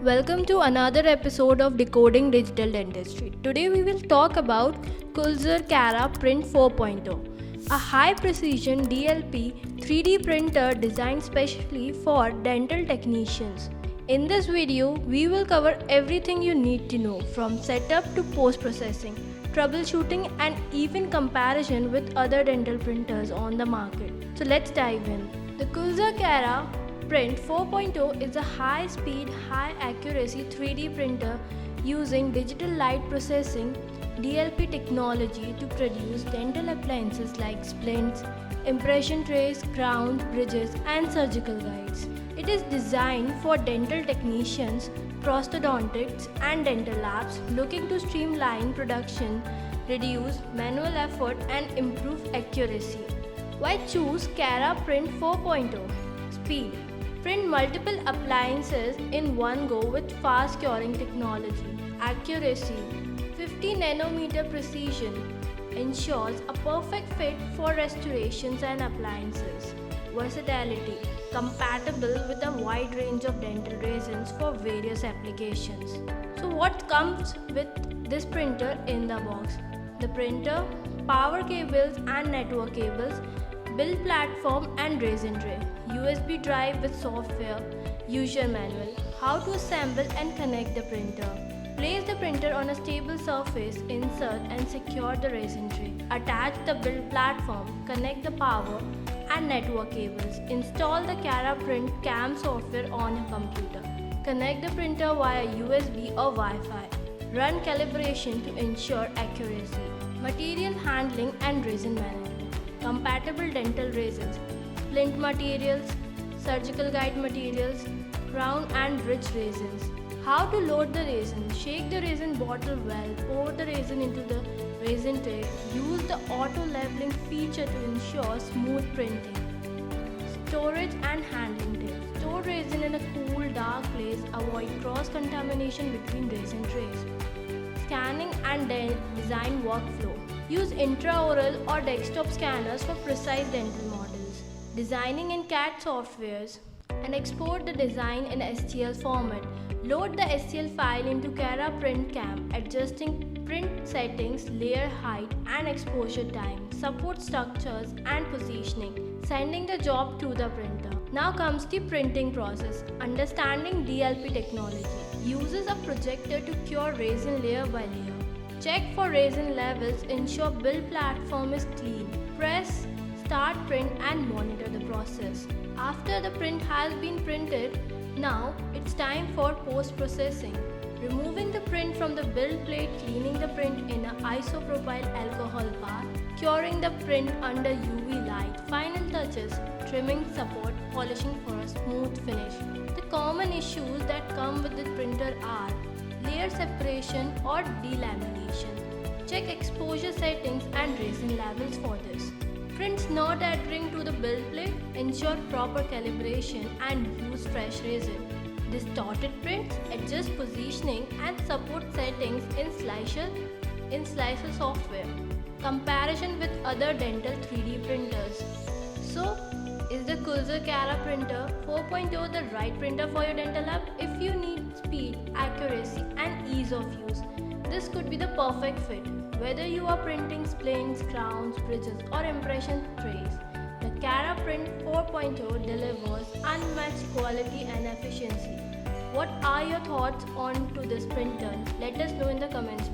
Welcome to another episode of Decoding Digital Dentistry. Today we will talk about Kulzer Cara Print 4.0, a high precision DLP 3D printer designed specially for dental technicians. In this video, we will cover everything you need to know from setup to post-processing, troubleshooting and even comparison with other dental printers on the market. So let's dive in. The Kulzer Cara Print 4.0 is a high-speed, high-accuracy 3D printer using digital light processing DLP technology to produce dental appliances like splints, impression trays, crowns, bridges, and surgical guides. It is designed for dental technicians, prosthodontists, and dental labs looking to streamline production, reduce manual effort, and improve accuracy. Why choose Cara Print 4.0? Speed. Print multiple appliances in one go with fast curing technology. Accuracy. 50 nanometer precision ensures a perfect fit for restorations and appliances. Versatility. Compatible with a wide range of dental resins for various applications. So what comes with this printer in the box? The printer, power cables and network cables, build platform and resin tray, USB drive with software, user manual, how to assemble and connect the printer. Place the printer on a stable surface, insert and secure the resin tray. Attach the build platform, connect the power and network cables. Install the Cara Print CAM software on your computer. Connect the printer via USB or Wi-Fi. Run calibration to ensure accuracy. Material handling and resin management. Compatible dental resins, splint materials, surgical guide materials, crown and bridge resins. How to load the resin? Shake the resin bottle well, pour the resin into the resin tray. Use the auto leveling feature to ensure smooth printing. Storage and handling tips. Store resin in a cool, dark place. Avoid cross-contamination between resin trays. Scanning and design workflow. Use intraoral or desktop scanners for precise dental models. Designing in CAD softwares and export the design in STL format. Load the STL file into Cara Print CAM, adjusting print settings, layer height and exposure time, support structures and positioning, sending the job to the printer. Now comes the printing process. Understanding DLP technology. Uses a projector to cure resin layer by layer. Check for resin levels, ensure build platform is clean. Press, start print and monitor the process. After the print has been printed, now it's time for post-processing. Removing the print from the build plate, cleaning the print in an isopropyl alcohol bath, curing the print under UV light. Final touches, trimming support, polishing for a smooth finish. The common issues that come with the printer are layer separation or delamination. Check exposure settings and resin levels for this. Prints not adhering to the build plate, ensure proper calibration and use fresh resin. Distorted prints, adjust positioning and support settings in Slicer software. Comparison with other dental 3D printers. So, is the Kulzer Cara Printer 4.0 the right printer for your dental lab? If you need speed, accuracy and ease of use, this could be the perfect fit. Whether you are printing splints, crowns, bridges or impression trays, the Cara Print 4.0 delivers unmatched quality and efficiency. What are your thoughts on to this printer? Let us know in the comments